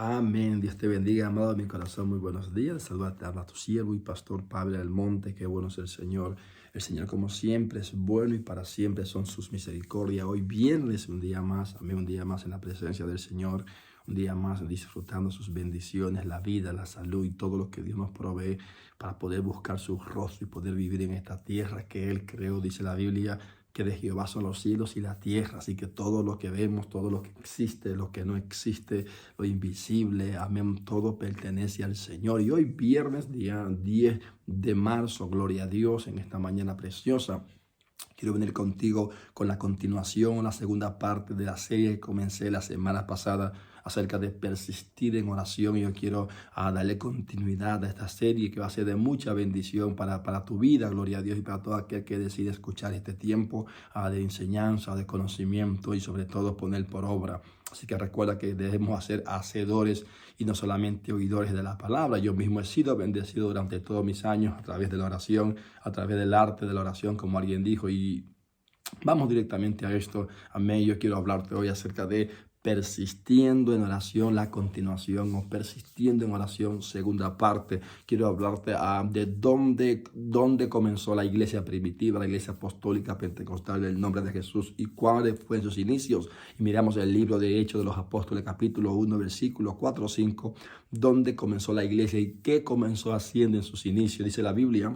Amén. Dios te bendiga, amado de mi corazón. Muy buenos días. Saludate a tu siervo y pastor Pablo del Monte. Qué bueno es el Señor. El Señor, como siempre, es bueno y para siempre son sus misericordias. Hoy viernes, un día más, amén, un día más en la presencia del Señor. Un día más disfrutando sus bendiciones, la vida, la salud y todo lo que Dios nos provee para poder buscar su rostro y poder vivir en esta tierra que Él creó, dice la Biblia, que de Jehová son los cielos y la tierra. Así que todo lo que vemos, todo lo que existe, lo que no existe, lo invisible, amén, todo pertenece al Señor. Y hoy viernes, día 10 de marzo, gloria a Dios, en esta mañana preciosa. Quiero venir contigo con la continuación, la segunda parte de la serie que comencé la semana pasada acerca de persistir en oración. Y yo quiero darle continuidad a esta serie que va a ser de mucha bendición para tu vida, gloria a Dios, y para todo aquel que decide escuchar este tiempo de enseñanza, de conocimiento y sobre todo poner por obra. Así que recuerda que debemos ser hacedores y no solamente oidores de la palabra. Yo mismo he sido bendecido durante todos mis años a través de la oración, a través del arte de la oración, como alguien dijo. Y vamos directamente a esto. Amén. Yo quiero hablarte hoy acerca de persistiendo en oración, la continuación, o persistiendo en oración, segunda parte. Quiero hablarte de dónde comenzó la iglesia primitiva, la iglesia apostólica pentecostal del nombre de Jesús y cuáles fueron sus inicios. Y miramos el libro de Hechos de los Apóstoles, capítulo 1, versículos 4 o 5, dónde comenzó la iglesia y qué comenzó haciendo en sus inicios. Dice la Biblia,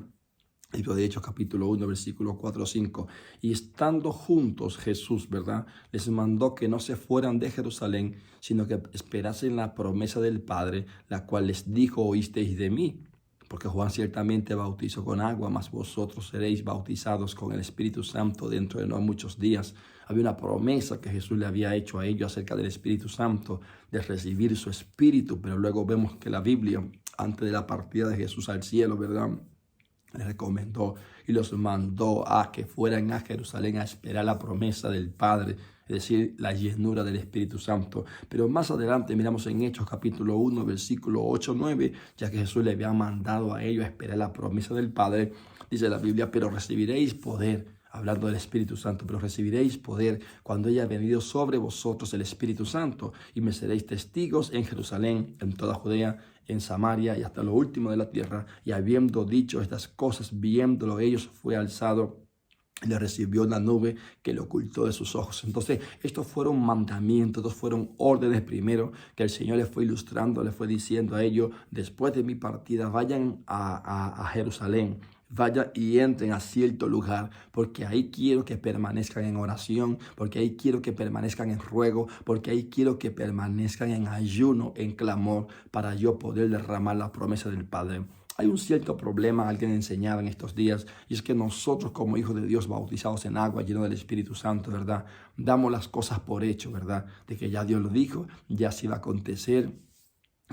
libro de Hechos, capítulo 1, versículos 4 o 5. Y estando juntos Jesús, ¿verdad?, les mandó que no se fueran de Jerusalén, sino que esperasen la promesa del Padre, la cual les dijo: oísteis de mí. Porque Juan ciertamente bautizó con agua, mas vosotros seréis bautizados con el Espíritu Santo dentro de no muchos días. Había una promesa que Jesús le había hecho a ellos acerca del Espíritu Santo, de recibir su Espíritu. Pero luego vemos que la Biblia, antes de la partida de Jesús al cielo, ¿verdad?, les recomendó y los mandó a que fueran a Jerusalén a esperar la promesa del Padre, es decir, la llenura del Espíritu Santo. Pero más adelante miramos en Hechos capítulo 1, versículo 8-9, ya que Jesús le había mandado a ellos a esperar la promesa del Padre, dice la Biblia: pero recibiréis poder. Hablando del Espíritu Santo: pero recibiréis poder cuando haya venido sobre vosotros el Espíritu Santo, y me seréis testigos en Jerusalén, en toda Judea, en Samaria y hasta lo último de la tierra. Y habiendo dicho estas cosas, viéndolo ellos, fue alzado y le recibió una nube que le ocultó de sus ojos. Entonces, estos fueron mandamientos, estos fueron órdenes primero que el Señor les fue ilustrando, les fue diciendo a ellos: después de mi partida, vayan a Jerusalén. Vayan y entren a cierto lugar, porque ahí quiero que permanezcan en oración, porque ahí quiero que permanezcan en ruego, porque ahí quiero que permanezcan en ayuno, en clamor, para yo poder derramar la promesa del Padre. Hay un cierto problema, alguien enseñaba en estos días, y es que nosotros, como hijos de Dios bautizados en agua, llenos del Espíritu Santo, ¿verdad?, damos las cosas por hecho, ¿verdad?, de que ya Dios lo dijo, ya se va a acontecer,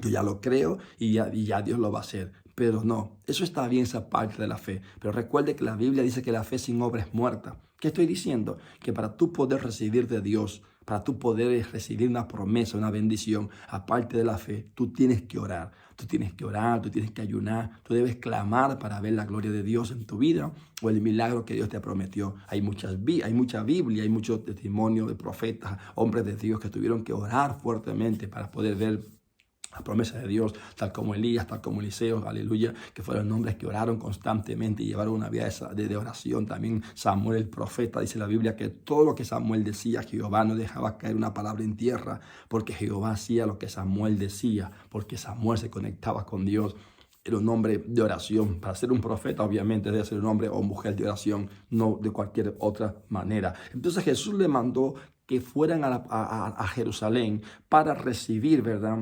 yo ya lo creo y ya Dios lo va a hacer. Pero no, eso está bien, esa parte de la fe. Pero recuerde que la Biblia dice que la fe sin obra es muerta. ¿Qué estoy diciendo? Que para tú poder recibir de Dios, para tú poder recibir una promesa, una bendición, aparte de la fe, tú tienes que orar. Tú tienes que orar, tú tienes que ayunar, tú debes clamar para ver la gloria de Dios en tu vida o el milagro que Dios te prometió. Hay mucha Biblia, hay mucho testimonio de profetas, hombres de Dios que tuvieron que orar fuertemente para poder ver la promesa de Dios, tal como Elías, tal como Eliseo, aleluya, que fueron hombres que oraron constantemente y llevaron una vida de oración. También Samuel el profeta, dice la Biblia, que todo lo que Samuel decía, Jehová no dejaba caer una palabra en tierra, porque Jehová hacía lo que Samuel decía, porque Samuel se conectaba con Dios. Era un hombre de oración. Para ser un profeta, obviamente, debe ser un hombre o mujer de oración, no de cualquier otra manera. Entonces Jesús le mandó que fueran a Jerusalén para recibir, ¿verdad?,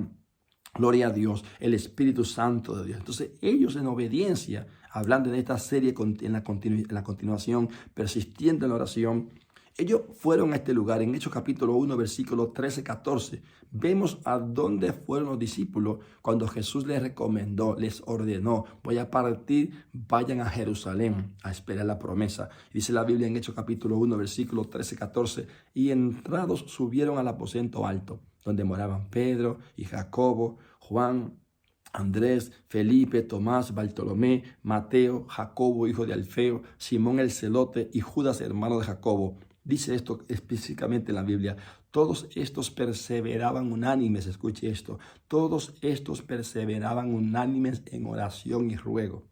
gloria a Dios, el Espíritu Santo de Dios. Entonces ellos, en obediencia, hablando de esta serie en la continuación, persistiendo en la oración, ellos fueron a este lugar. En Hechos capítulo 1, versículos 13-14, vemos a dónde fueron los discípulos cuando Jesús les recomendó, les ordenó: voy a partir, vayan a Jerusalén a esperar la promesa. Dice la Biblia en Hechos capítulo 1, versículos 13-14, y entrados subieron al aposento alto, donde moraban Pedro y Jacobo, Juan, Andrés, Felipe, Tomás, Bartolomé, Mateo, Jacobo, hijo de Alfeo, Simón el celote y Judas, hermano de Jacobo. Dice esto específicamente en la Biblia. Todos estos perseveraban unánimes, escuche esto. Todos estos perseveraban unánimes en oración y ruego,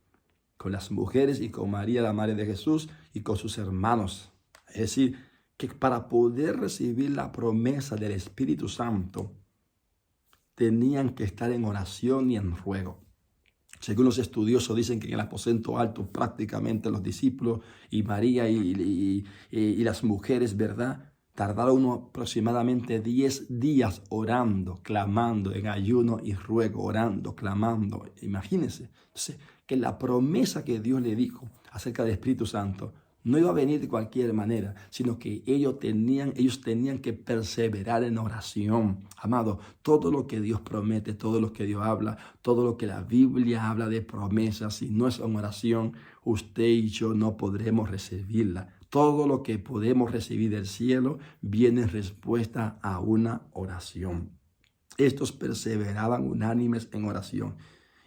con las mujeres y con María, la madre de Jesús, y con sus hermanos. Es decir, que para poder recibir la promesa del Espíritu Santo, tenían que estar en oración y en ruego. Según los estudiosos dicen que en el aposento alto prácticamente los discípulos y María y las mujeres, ¿verdad? Tardaron aproximadamente 10 días orando, clamando en ayuno y ruego, orando, clamando. Imagínense. Entonces, que la promesa que Dios le dijo acerca del Espíritu Santo no iba a venir de cualquier manera, sino que ellos tenían que perseverar en oración. Amado, todo lo que Dios promete, todo lo que Dios habla, todo lo que la Biblia habla de promesas, si no es en oración, usted y yo no podremos recibirla. Todo lo que podemos recibir del cielo viene en respuesta a una oración. Estos perseveraban unánimes en oración.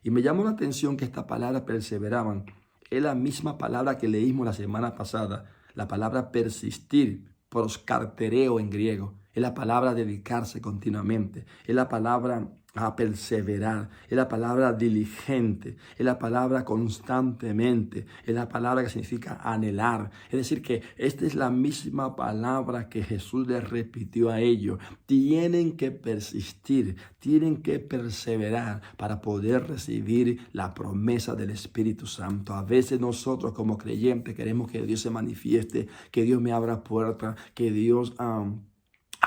Y me llamó la atención que esta palabra perseveraban es la misma palabra que leímos la semana pasada, la palabra persistir, proscartereo en griego. Es la palabra dedicarse continuamente, es la palabra a perseverar, es la palabra diligente, es la palabra constantemente, es la palabra que significa anhelar. Es decir, que esta es la misma palabra que Jesús les repitió a ellos. Tienen que persistir, tienen que perseverar para poder recibir la promesa del Espíritu Santo. A veces nosotros como creyentes queremos que Dios se manifieste, que Dios me abra puertas, que Dios haga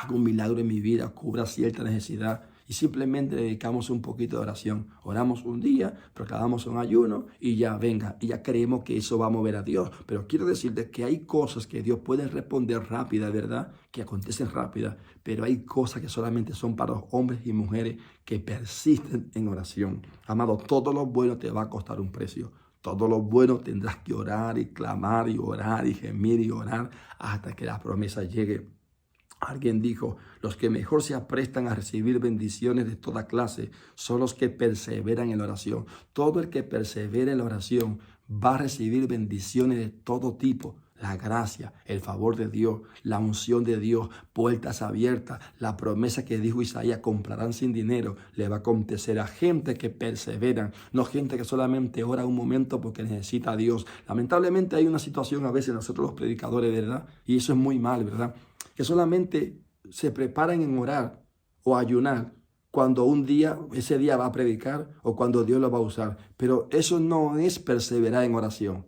un milagro en mi vida, cubra cierta necesidad. Y simplemente dedicamos un poquito de oración. Oramos un día, proclamamos un ayuno y ya venga. Y ya creemos que eso va a mover a Dios. Pero quiero decirte que hay cosas que Dios puede responder rápida, ¿verdad? Que acontecen rápida. Pero hay cosas que solamente son para los hombres y mujeres que persisten en oración. Amado, todo lo bueno te va a costar un precio. Todo lo bueno tendrás que orar y clamar y orar y gemir y orar hasta que la promesa llegue. Alguien dijo, los que mejor se aprestan a recibir bendiciones de toda clase son los que perseveran en la oración. Todo el que persevera en la oración va a recibir bendiciones de todo tipo. La gracia, el favor de Dios, la unción de Dios, puertas abiertas, la promesa que dijo Isaías, comprarán sin dinero, le va a acontecer a gente que perseveran, no gente que solamente ora un momento porque necesita a Dios. Lamentablemente hay una situación a veces nosotros los predicadores, ¿verdad? Y eso es muy mal, ¿verdad? Que solamente se preparan en orar o ayunar cuando ese día va a predicar o cuando Dios lo va a usar. Pero eso no es perseverar en oración.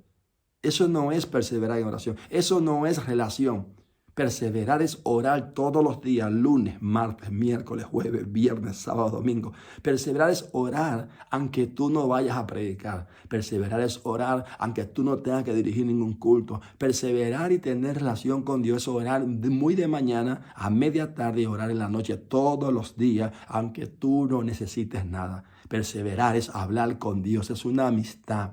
Eso no es perseverar en oración. Eso no es relación. Perseverar es orar todos los días, lunes, martes, miércoles, jueves, viernes, sábado, domingo. Perseverar es orar aunque tú no vayas a predicar. Perseverar es orar aunque tú no tengas que dirigir ningún culto. Perseverar y tener relación con Dios es orar muy de mañana a media tarde y orar en la noche todos los días aunque tú no necesites nada. Perseverar es hablar con Dios, es una amistad,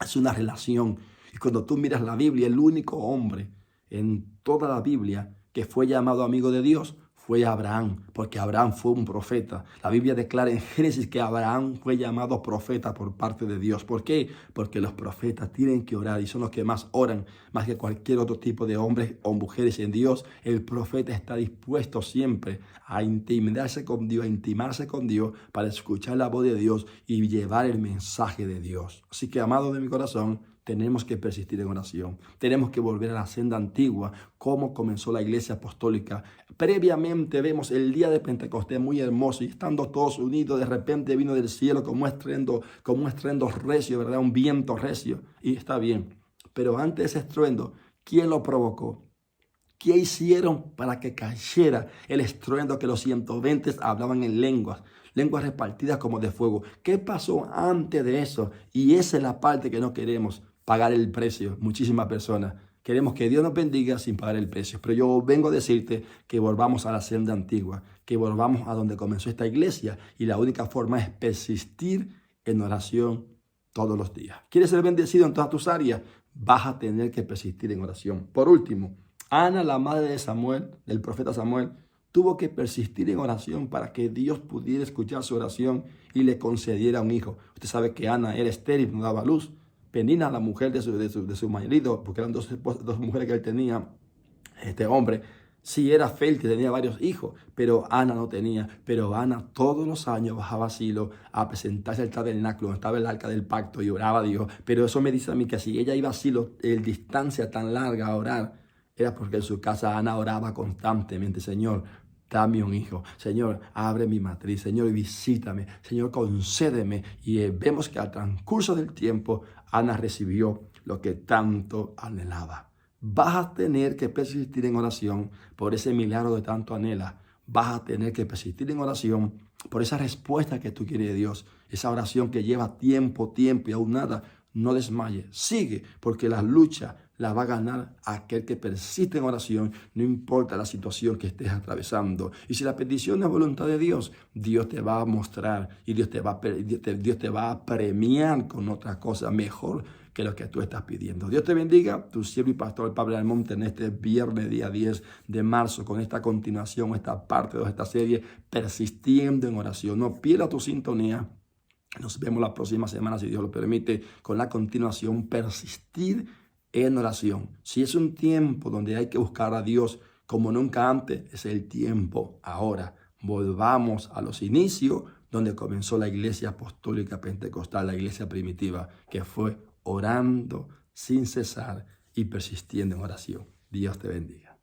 es una relación. Y cuando tú miras la Biblia, el único hombre en toda la Biblia que fue llamado amigo de Dios fue Abraham, porque Abraham fue un profeta. La Biblia declara en Génesis que Abraham fue llamado profeta por parte de Dios. ¿Por qué? Porque los profetas tienen que orar y son los que más oran, más que cualquier otro tipo de hombres o mujeres en Dios. El profeta está dispuesto siempre a intimidarse con Dios, a intimarse con Dios para escuchar la voz de Dios y llevar el mensaje de Dios. Así que, amado de mi corazón, tenemos que persistir en oración. Tenemos que volver a la senda antigua, como comenzó la iglesia apostólica. Previamente vemos el día de Pentecostés muy hermoso y estando todos unidos, de repente vino del cielo como un estruendo recio, ¿verdad? Un viento recio. Y está bien. Pero antes de ese estruendo, ¿quién lo provocó? ¿Qué hicieron para que cayera el estruendo que los 120 hablaban en lenguas repartidas como de fuego? ¿Qué pasó antes de eso? Y esa es la parte que no queremos, pagar el precio. Muchísimas personas queremos que Dios nos bendiga sin pagar el precio. Pero yo vengo a decirte que volvamos a la senda antigua, que volvamos a donde comenzó esta iglesia. Y la única forma es persistir en oración todos los días. ¿Quieres ser bendecido en todas tus áreas? Vas a tener que persistir en oración. Por último, Ana, la madre de Samuel, del profeta Samuel, tuvo que persistir en oración para que Dios pudiera escuchar su oración y le concediera un hijo. Usted sabe que Ana era estéril, no daba luz. Penina, la mujer de su marido, porque eran dos mujeres que él tenía, Este hombre sí era fértil, tenía varios hijos, pero Ana no tenía. Pero Ana todos los años bajaba a Silo a presentarse al tabernáculo, donde estaba el arca del pacto, y oraba a Dios. Pero eso me dice a mí que si ella iba a Silo en distancia tan larga a orar, era porque en su casa Ana oraba constantemente: Señor, dame un hijo. Señor, abre mi matriz. Señor, visítame. Señor, concédeme. Y vemos que al transcurso del tiempo, Ana recibió lo que tanto anhelaba. Vas a tener que persistir en oración por ese milagro que tanto anhelas. Vas a tener que persistir en oración por esa respuesta que tú quieres de Dios. Esa oración que lleva tiempo y aún nada. No desmayes. Sigue, porque la lucha la va a ganar aquel que persiste en oración, no importa la situación que estés atravesando. Y si la petición es voluntad de Dios, Dios te va a mostrar y Dios te va a premiar con otra cosa mejor que lo que tú estás pidiendo. Dios te bendiga, tu siervo y pastor Pablo Almonte, en este viernes, día 10 de marzo, con esta continuación, esta parte de esta serie, persistiendo en oración. No pierdas tu sintonía. Nos vemos la próxima semana, si Dios lo permite, con la continuación, persistir en oración. Si es un tiempo donde hay que buscar a Dios como nunca antes, es el tiempo ahora. Volvamos a los inicios donde comenzó la iglesia apostólica pentecostal, la iglesia primitiva, que fue orando sin cesar y persistiendo en oración. Dios te bendiga.